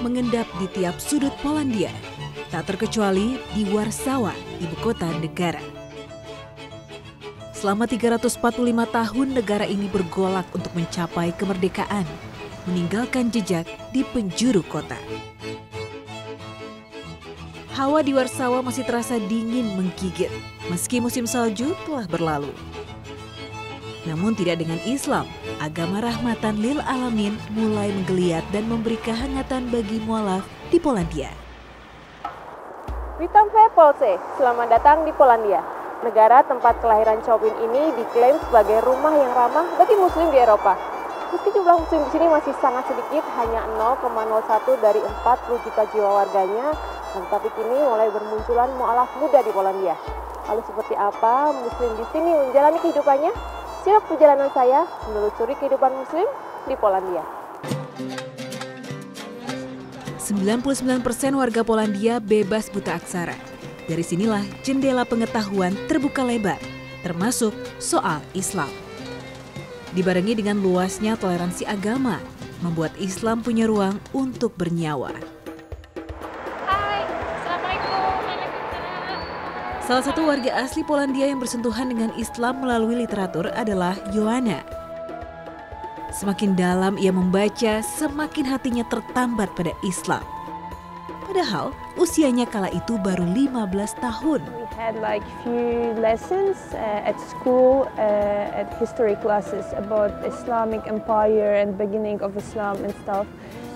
mengendap di tiap sudut Polandia, tak terkecuali di Warsawa, ibu kota negara. Selama 345 tahun negara ini bergolak untuk mencapai kemerdekaan, meninggalkan jejak di penjuru kota. Hawa di Warsawa masih terasa dingin menggigit, meski musim salju telah berlalu. Namun tidak dengan Islam, agama rahmatan lil alamin mulai menggeliat dan memberi kehangatan bagi mualaf di Polandia. Witam Polsce, selamat datang di Polandia. Negara tempat kelahiran Chopin ini diklaim sebagai rumah yang ramah bagi muslim di Eropa. Meski jumlah muslim di sini masih sangat sedikit, hanya 0,01 dari 40 juta jiwa warganya, tetapi kini mulai bermunculan mualaf muda di Polandia. Lalu seperti apa muslim di sini menjalani kehidupannya? Simak perjalanan saya menelusuri kehidupan muslim di Polandia. 99% warga Polandia bebas buta aksara. Dari sinilah jendela pengetahuan terbuka lebar, termasuk soal Islam. Dibarengi dengan luasnya toleransi agama, membuat Islam punya ruang untuk bernyawa. Hai, Assalamualaikum. Salah satu warga asli Polandia yang bersentuhan dengan Islam melalui literatur adalah Joanna. Semakin dalam ia membaca, semakin hatinya tertambat pada Islam. Padahal usianya kala itu baru 15 tahun. We had like few lessons at school, at history classes about Islamic empire and beginning of Islam and stuff.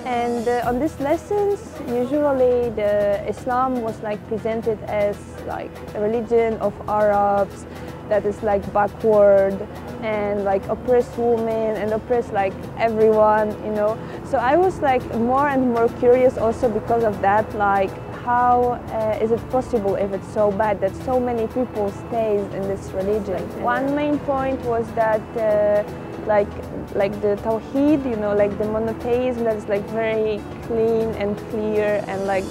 And on these lessons, usually the Islam was like presented as like a religion of Arabs that is like backward and like oppress women and oppress like everyone, you know. So I was like more and more curious also because of that, like how is it possible if it's so bad that so many people stays in this religion? One main point was that like the Tawheed, you know, like the monotheism that is like very clean and clear, and like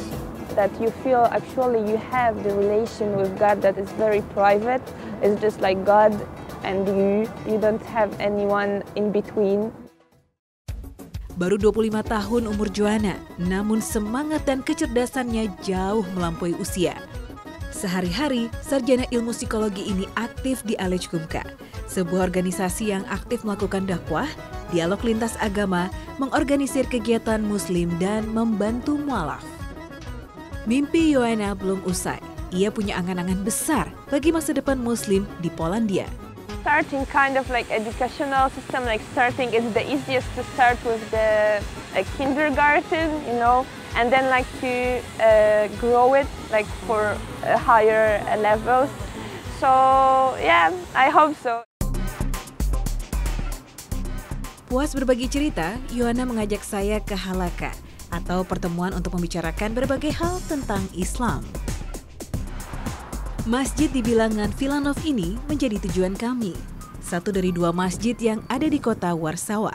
that you feel actually you have the relation with God that is very private. It's just like God and you don't have anyone in between. Baru 25 tahun umur Joanna, namun semangat dan kecerdasannya jauh melampaui usia. Sehari-hari, sarjana ilmu psikologi ini aktif di Alej Kumka, sebuah organisasi yang aktif melakukan dakwah, dialog lintas agama, mengorganisir kegiatan muslim dan membantu mualaf. Mimpi Joanna belum usai. Ia punya angan-angan besar bagi masa depan muslim di Polandia. Starting kind of like educational system, like starting is the easiest to start with the kindergarten, you know, and then like to grow it like for higher levels. So yeah, I hope so. Puas berbagi cerita, Joanna mengajak saya ke Halaka, atau pertemuan untuk membicarakan berbagai hal tentang Islam. Masjid di bilangan Wilanów ini menjadi tujuan kami, satu dari dua masjid yang ada di kota Warsawa.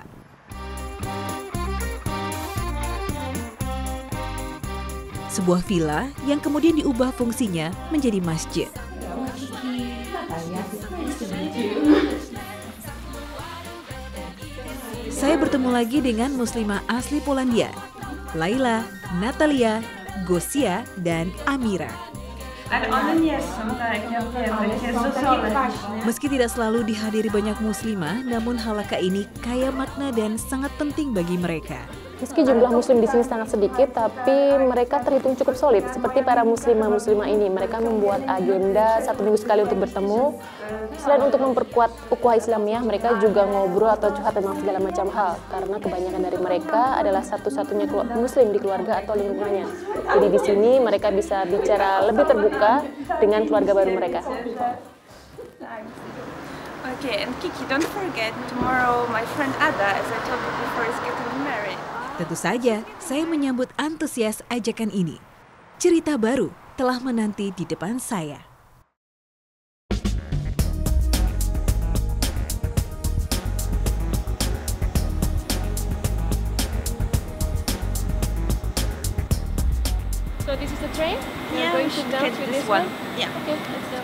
Sebuah villa yang kemudian diubah fungsinya menjadi masjid. Saya bertemu lagi dengan muslimah asli Polandia, Laila, Natalia, Gosia, dan Amira. Meski tidak selalu dihadiri banyak muslimah, namun halaka ini kaya makna dan sangat penting bagi mereka. Meski jumlah muslim di sini sangat sedikit, tapi mereka terhitung cukup solid. Seperti para muslimah ini, mereka membuat agenda 1 minggu sekali untuk bertemu. Selain untuk memperkuat ukhuwah Islamiyah, mereka juga ngobrol atau curhat tentang segala macam hal. Karena kebanyakan dari mereka adalah satu-satunya muslim di keluarga atau lingkungannya. Jadi di sini mereka bisa bicara lebih terbuka dengan keluarga baru mereka. Okay, and Kiki, don't forget tomorrow my friend Ada, as I told you before, is getting married. Tentu saja, saya menyambut antusias ajakan ini. Cerita baru telah menanti di depan saya. So this is the train? Yeah, we should get this one. Yeah. Okay, let's go.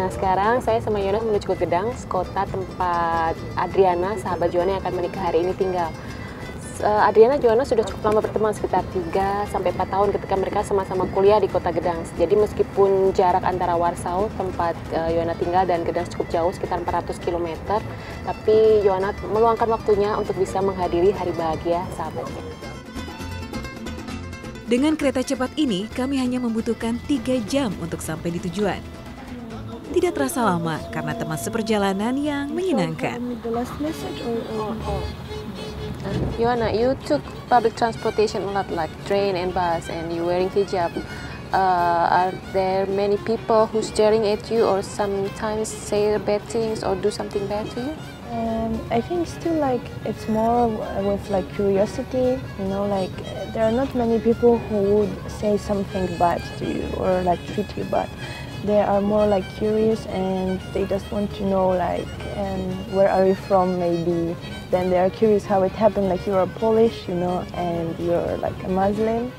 Nah, sekarang saya sama Yonas menuju ke Gedang, kota tempat Adriana, sahabat Joanna yang akan menikah hari ini tinggal. Adriana Joanna sudah cukup lama berteman, sekitar 3-4 tahun ketika mereka sama-sama kuliah di kota Gedang. Jadi meskipun jarak antara Warsaw, tempat Joanna tinggal, dan Gedang cukup jauh, sekitar 400 km, tapi Joanna meluangkan waktunya untuk bisa menghadiri hari bahagia sahabatnya. Dengan kereta cepat ini, kami hanya membutuhkan 3 jam untuk sampai di tujuan. Tidak terasa lama karena teman seperjalanan yang menyenangkan. Joanna, you took public transportation a lot, like train and bus, and you wearing hijab. Are there many people who staring at you, or sometimes say bad things or do something bad to you? I think still like it's more with like curiosity, you know, like there are not many people who would say something bad to you or like treat you bad. They are more like curious and they just want to know like where are you from maybe. Then they are curious how it happened, like you are Polish, you know, and you're like a Muslim.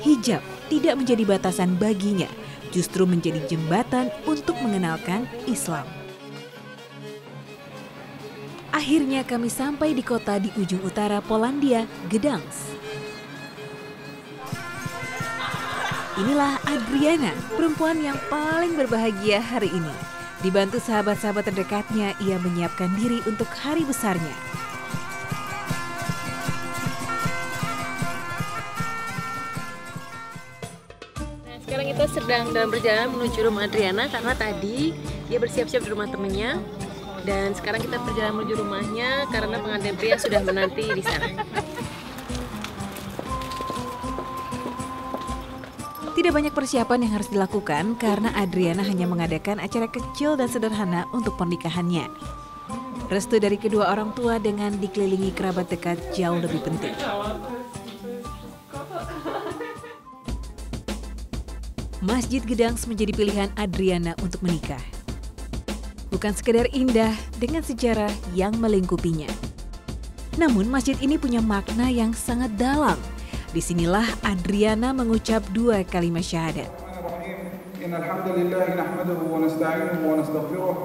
Hijab tidak menjadi batasan baginya, justru menjadi jembatan untuk mengenalkan Islam. Akhirnya kami sampai di kota di ujung utara Polandia, Gdańsk. Inilah Adriana, perempuan yang paling berbahagia hari ini. Dibantu sahabat-sahabat terdekatnya, ia menyiapkan diri untuk hari besarnya. Nah, sekarang kita sedang dalam perjalanan menuju rumah Adriana karena tadi dia bersiap-siap di rumah temannya. Dan sekarang kita berjalan menuju rumahnya karena pengantin pria sudah menanti di sana. Tidak banyak persiapan yang harus dilakukan karena Adriana hanya mengadakan acara kecil dan sederhana untuk pernikahannya. Restu dari kedua orang tua dengan dikelilingi kerabat dekat jauh lebih penting. Masjid Gdańsk menjadi pilihan Adriana untuk menikah. Bukan sekedar indah dengan sejarah yang melingkupinya. Namun masjid ini punya makna yang sangat dalam. Disinilah Adriana mengucap 2 kalimat syahadat. Innalhamdulillah nahmaduhu wa nasta'inuhu wa nastaghfiruh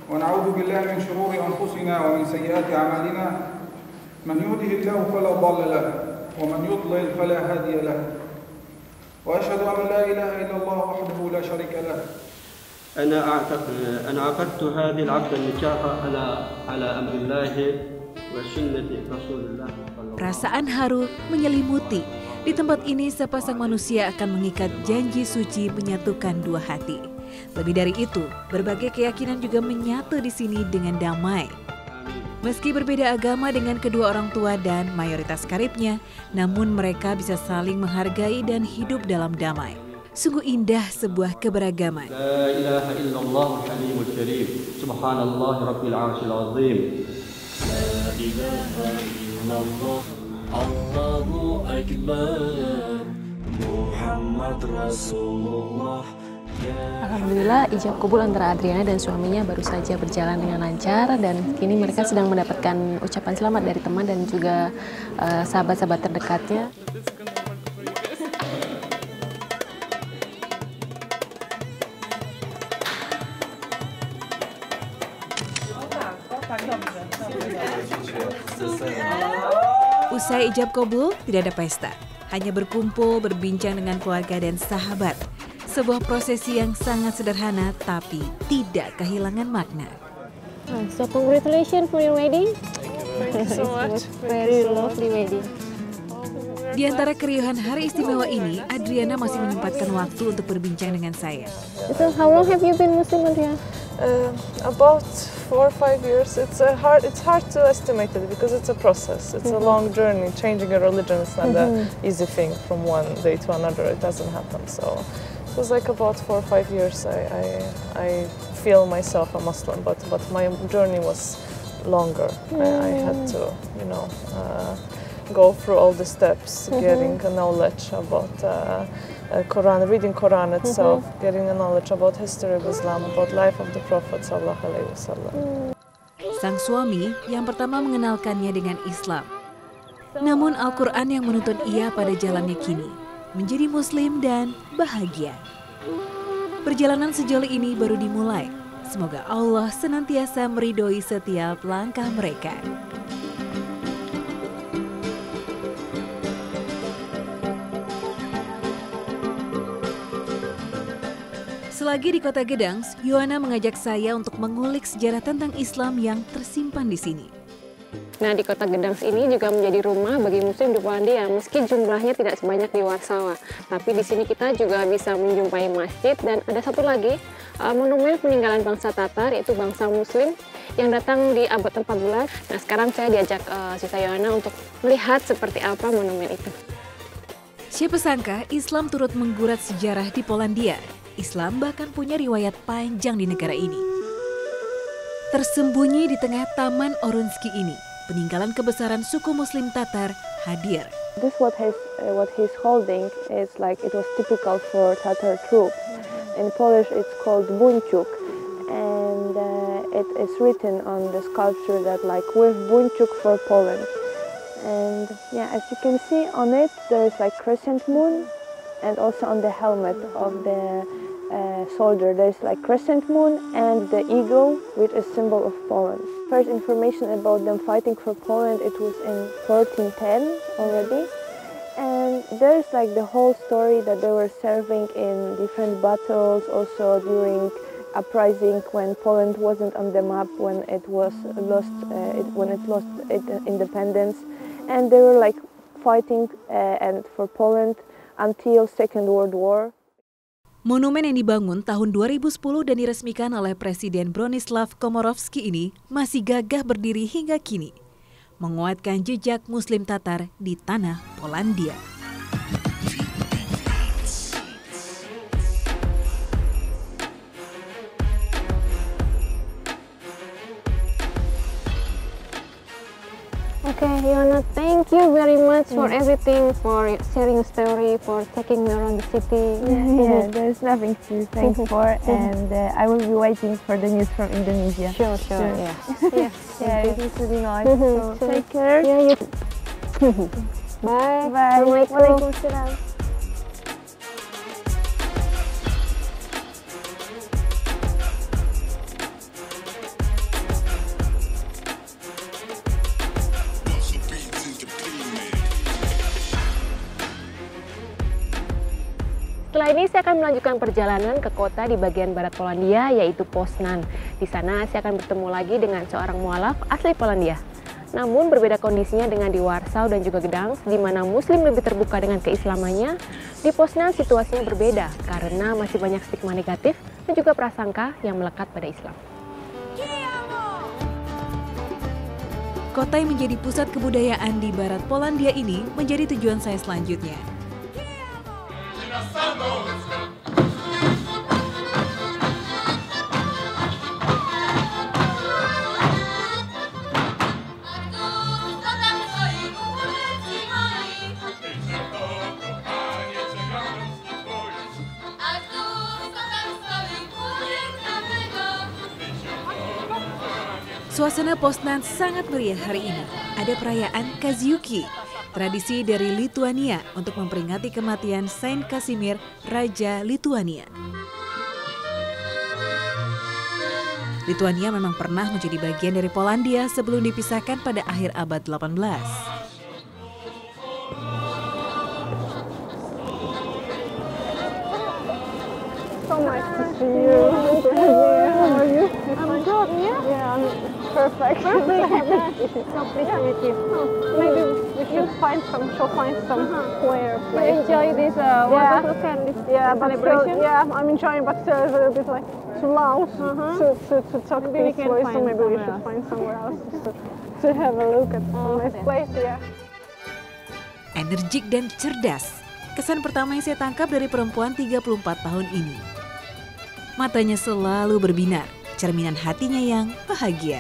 wa na'udzu billahi min shururi anfusina wa min sayyiati a'malina. Man yahdihillahu fala dhalla lahu wa man yudlil fala hadiya lahu. Wa asyhadu an la ilaha illallah wahdahu la syarika lahu. أنا عقدت هذه العقد النكاح على أمر الله وسنة رسول الله. Perasaan haru menyelimuti. Di tempat ini sepasang manusia akan mengikat janji suci menyatukan 2 hati. Lebih dari itu, berbagai keyakinan juga menyatu di sini dengan damai. Meski berbeda agama dengan kedua orang tua dan mayoritas karibnya, namun mereka bisa saling menghargai dan hidup dalam damai. Sungguh indah sebuah keberagaman. La ilaha illallah al-halimul karim. Subhanallah rabbil arsyil azim. La ilaha illallah Allahu akbar. Muhammad Rasulullah. Alhamdulillah, ijab kabul antara Adriana dan suaminya baru saja berjalan dengan lancar dan kini mereka sedang mendapatkan ucapan selamat dari teman dan juga sahabat-sahabat terdekatnya. Usai ijab kabul, tidak ada pesta. Hanya berkumpul, berbincang dengan keluarga dan sahabat. Sebuah prosesi yang sangat sederhana tapi tidak kehilangan makna. So congratulations for your wedding. Thank you so much. Very lovely wedding. Di antara keriuhan hari istimewa ini, Adriana masih menyempatkan waktu untuk berbincang dengan saya. So how long have you been Muslim, Adriana? About 4 or 5 years. It's hard to estimate it because it's a process. It's a long journey. Changing a religion is not an easy thing from one day to another. It doesn't happen. So it was like about 4 or 5 years. I feel myself a Muslim, but my journey was longer. I had to, go through all the steps, getting a knowledge about Quran, reading Quran itself, getting a knowledge about history of Islam, about life of the Prophet sallallahu alaihi wasallam. Sang suami yang pertama mengenalkannya dengan Islam. Namun Al-Quran yang menuntun ia pada jalannya kini, menjadi Muslim dan bahagia. Perjalanan sejauh ini baru dimulai. Semoga Allah senantiasa meridhoi setiap langkah mereka. Selagi di Kota Gedangs, Yohana mengajak saya untuk mengulik sejarah tentang Islam yang tersimpan di sini. Nah, di Kota Gedangs ini juga menjadi rumah bagi Muslim di Polandia, meski jumlahnya tidak sebanyak di Warsawa. Tapi di sini kita juga bisa menjumpai masjid, dan ada satu lagi monumen peninggalan bangsa Tatar, yaitu bangsa Muslim yang datang di abad 14. Nah, sekarang saya diajak Sista Yohana untuk melihat seperti apa monumen itu. Siapa sangka Islam turut menggurat sejarah di Polandia. Islam bahkan punya riwayat panjang di negara ini. Tersembunyi di tengah Taman Orunski ini, peninggalan kebesaran suku Muslim Tatar hadir. This what he's holding is like it was typical for Tatar troops. In Polish it's called buńczuk, and it is written on the sculpture that like with buńczuk for Poland. And yeah, as you can see on it, there is like crescent moon, and also on the helmet of the soldier there is like crescent moon and the eagle, which is symbol of Poland. First information about them fighting for Poland, it was in 1410 already, and there is like the whole story that they were serving in different battles, also during uprising when Poland wasn't on the map, when it was lost its independence, and they were like fighting and for Poland until Second World War. Monumen yang dibangun tahun 2010 dan diresmikan oleh Presiden Bronislaw Komorowski ini masih gagah berdiri hingga kini, menguatkan jejak Muslim Tatar di tanah Polandia. Okay, Yohana, thank you very much for everything, for sharing a story, for taking me around the city. Yeah, there's nothing to thank for, and I will be waiting for the news from Indonesia. Sure. Yeah. Yeah, it was really nice. So take care. Yeah, you. Bye. Bye. Waalaikumsalam. Setelah ini saya akan melanjutkan perjalanan ke kota di bagian barat Polandia, yaitu Poznan. Di sana saya akan bertemu lagi dengan seorang mualaf asli Polandia. Namun berbeda kondisinya dengan di Warsaw dan juga Gdansk, di mana Muslim lebih terbuka dengan keislamannya. Di Poznan situasinya berbeda karena masih banyak stigma negatif dan juga prasangka yang melekat pada Islam. Kota yang menjadi pusat kebudayaan di barat Polandia ini menjadi tujuan saya selanjutnya. Suasana Poznan sangat meriah hari ini. Ada perayaan Kaziuki, tradisi dari Lituania untuk memperingati kematian Saint Casimir, Raja Lituania. Lituania memang pernah menjadi bagian dari Polandia sebelum dipisahkan pada akhir abad 18. So nice to see you. How are you? I'm good. Yeah, I'm perfect. So pleased to meet you. Maybe we should find some square place. Enjoy this celebration. Yeah, I'm enjoying, but it's a little bit like too loud to talk Maybe we can peacefully. find So maybe we somewhere should else. find somewhere else to have a look at some nice place. Yeah. Energik dan cerdas. Kesan pertama yang saya tangkap dari perempuan 34 tahun ini. Matanya selalu berbinar, cerminan hatinya yang bahagia.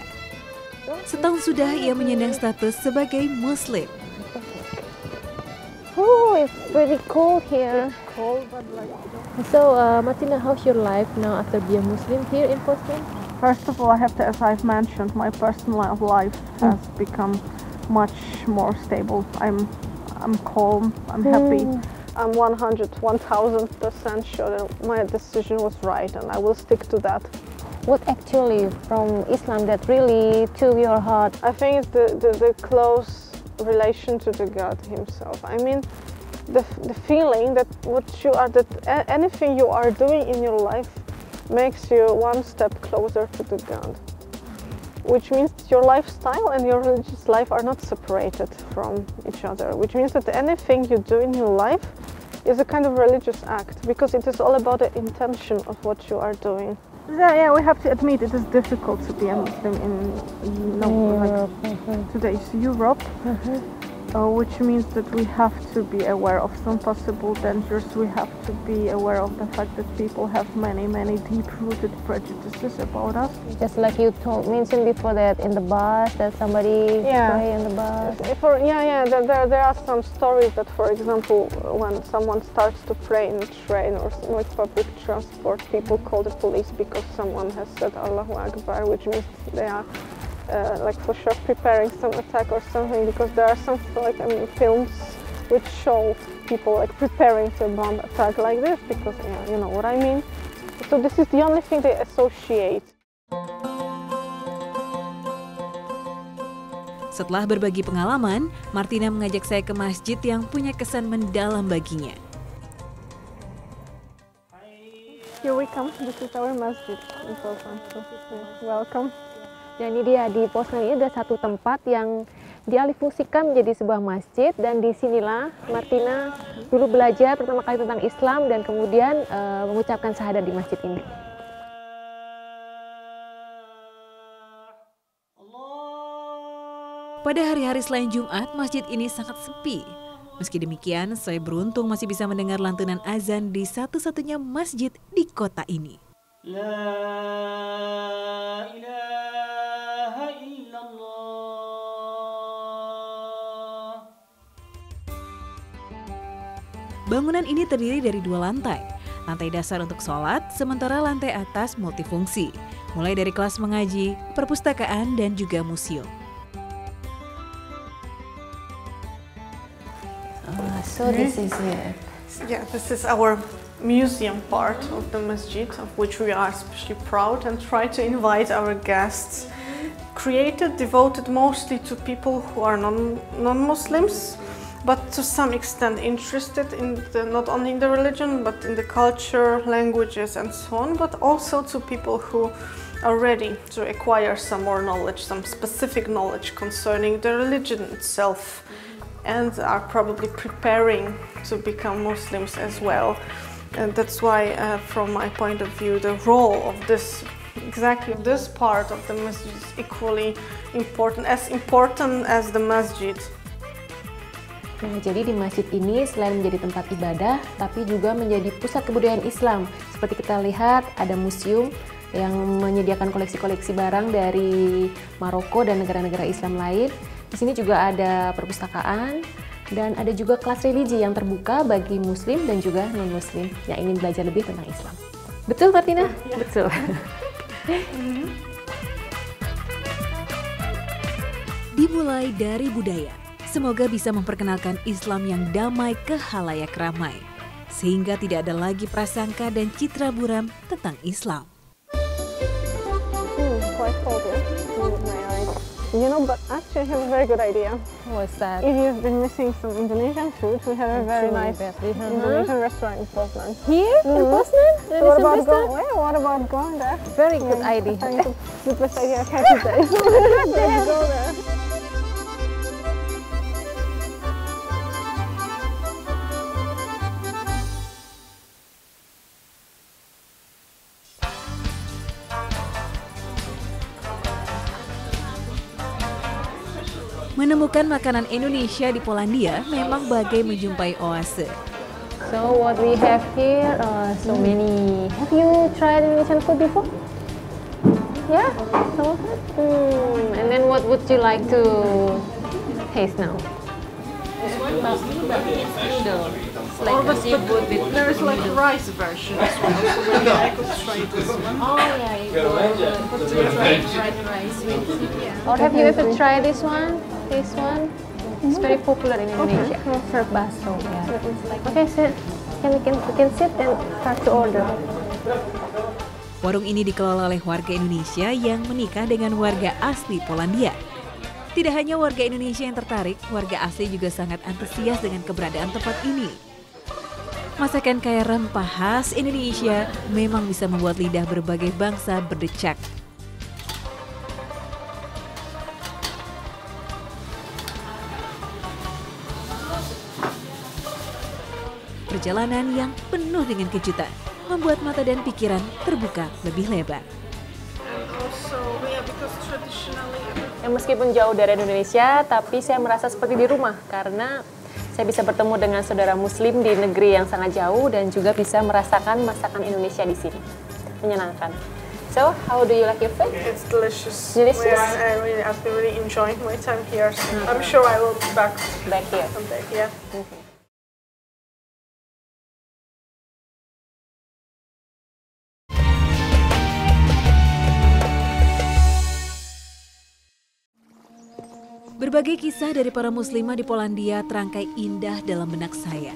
Setahun sudah ia menyandang status sebagai Muslim. Oh, it's pretty cold here. Cold, but like. So, Martina, how's your life now after being Muslim here in Poznan? First of all, I have to, as I've mentioned, my personal life has become much more stable. I'm calm. I'm happy. I'm 1000% sure that my decision was right, and I will stick to that. What actually from Islam that really took your heart? I think it's the close relation to the God Himself. I mean, the feeling that anything you are doing in your life makes you one step closer to the God. Which means your lifestyle and your religious life are not separated from each other. Which means that anything you do in your life is a kind of religious act, because it is all about the intention of what you are doing. Yeah, we have to admit it is difficult to be a Muslim in today's Europe, which means that we have to be aware of some possible dangers. We have to be aware of the fact that people have many deep-rooted prejudices about us. Just like you mentioned before that in the bus, that somebody pray in the bus. There are some stories that, for example, when someone starts to pray in a train or with public transport, people call the police because someone has said Allahu Akbar, which means they are for sure preparing some attack or something, because there are some films which show people preparing to bomb attack like this, because you know what I mean. So this is the only thing they associate. Setelah berbagi pengalaman, Martina mengajak saya ke masjid yang punya kesan mendalam baginya. Here we come. This is our masjid in Poznan. So, welcome. Dan ini dia, di Poznan ini ada satu tempat yang dialihfungsikan menjadi sebuah masjid, dan disinilah Martina dulu belajar pertama kali tentang Islam dan kemudian mengucapkan syahadat di masjid ini. Pada hari-hari selain Jumat, masjid ini sangat sepi. Meski demikian, saya beruntung masih bisa mendengar lantunan azan di satu-satunya masjid di kota ini. Bangunan ini terdiri dari 2 lantai. Lantai dasar untuk sholat, sementara lantai atas multifungsi. Mulai dari kelas mengaji, perpustakaan, dan juga museum. So this is it. Yeah, this is our museum part of the masjid, of which we are especially proud and try to invite our guests. Created, devoted mostly to people who are non-Muslims, but to some extent interested in not only in the religion, but in the culture, languages, and so on, but also to people who are ready to acquire some more knowledge, some specific knowledge concerning the religion itself, and are probably preparing to become Muslims as well. And that's why, from my point of view, the role of this part of the masjid is equally important as the masjid. Nah, jadi di masjid ini selain menjadi tempat ibadah, tapi juga menjadi pusat kebudayaan Islam. Seperti kita lihat, ada museum yang menyediakan koleksi-koleksi barang dari Maroko dan negara-negara Islam lain. Di sini juga ada perpustakaan, dan ada juga kelas religi yang terbuka bagi Muslim dan juga non-Muslim yang ingin belajar lebih tentang Islam. Betul, Martina? Ya. Betul. Dimulai dari budaya. Semoga bisa memperkenalkan Islam yang damai ke khalayak ramai, sehingga tidak ada lagi prasangka dan citra buram tentang Islam. Quite cold, yeah? With my eyes. You know, but actually I have a very good idea. What's that? If you've been missing some Indonesian food, we have a very nice Indonesian restaurant in Poznan. Here in Poznan? So what about going there? Very good idea. The best idea I've had today. Let's go there. Menemukan makanan Indonesia di Polandia memang bagai menjumpai oase. So what we have here, so many. Have you tried Indonesian food before? Yeah, some of it. And then what would you like to taste now? This one, noodle. It's like a seafood with there is like a rice version as well, so maybe I could try this one. Oh yeah, you could try fried rice with Or have you ever tried this one? This one? It's very popular in Indonesia. Bakso. Yeah. Okay, sit. We can sit and start to order. Warung ini dikelola oleh warga Indonesia yang menikah dengan warga asli Polandia. Tidak hanya warga Indonesia yang tertarik, warga asli juga sangat antusias dengan keberadaan tempat ini. Masakan kaya rempah khas Indonesia memang bisa membuat lidah berbagai bangsa berdecak. Perjalanan yang penuh dengan kejutan membuat mata dan pikiran terbuka lebih lebar. Meskipun jauh dari Indonesia, tapi saya merasa seperti di rumah karena saya bisa bertemu dengan saudara Muslim di negeri yang sangat jauh dan juga bisa merasakan masakan Indonesia di sini. Menyenangkan. So, how do you like your food? It's delicious. Delicious? I've been really enjoying my time here. I'm sure I will be back here. Come back, yeah. Okay. Berbagai kisah dari para muslimah di Polandia terangkai indah dalam benak saya.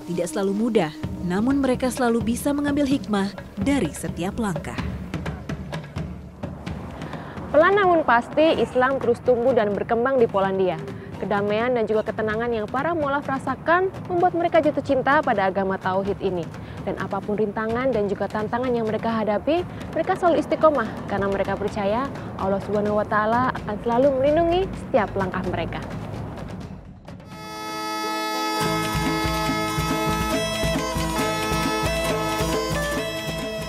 Tidak selalu mudah, namun mereka selalu bisa mengambil hikmah dari setiap langkah. Pelan namun pasti, Islam terus tumbuh dan berkembang di Polandia. Kedamaian dan juga ketenangan yang para mualaf rasakan membuat mereka jatuh cinta pada agama Tauhid ini. Dan apapun rintangan dan juga tantangan yang mereka hadapi, mereka selalu istiqomah karena mereka percaya Allah Subhanahu wa Ta'ala akan selalu melindungi setiap langkah mereka.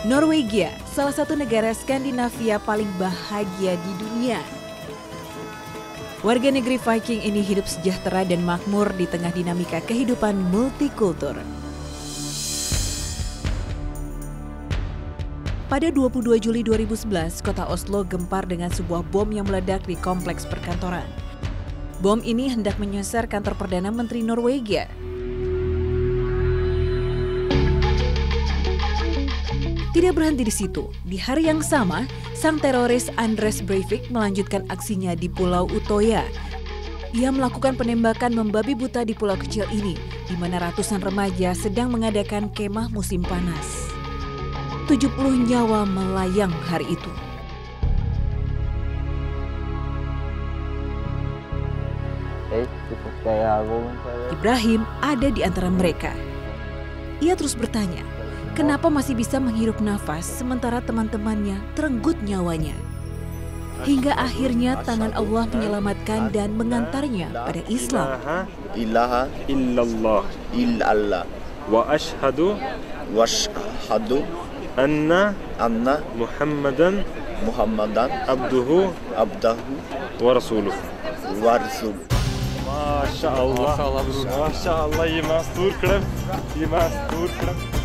Norwegia, salah satu negara Skandinavia paling bahagia di dunia. Warga negeri Viking ini hidup sejahtera dan makmur di tengah dinamika kehidupan multikultur. Pada 22 Juli 2011, kota Oslo gempar dengan sebuah bom yang meledak di kompleks perkantoran. Bom ini hendak menyasar kantor Perdana Menteri Norwegia. Tidak berhenti di situ. Di hari yang sama, sang teroris Anders Breivik melanjutkan aksinya di Pulau Utoya. Ia melakukan penembakan membabi buta di pulau kecil ini, di mana ratusan remaja sedang mengadakan kemah musim panas. 70 nyawa melayang hari itu. Ibrahim ada di antara mereka. Ia terus bertanya, kenapa masih bisa menghirup nafas sementara teman-temannya terenggut nyawanya? Hingga akhirnya tangan Allah menyelamatkan dan mengantarnya pada Islam. Ilaha illallah illallah wa ashhadu anna Muhammadan abduhu wa rasuluh. Masya Allah, Masya Allah, gi meg en stor klem.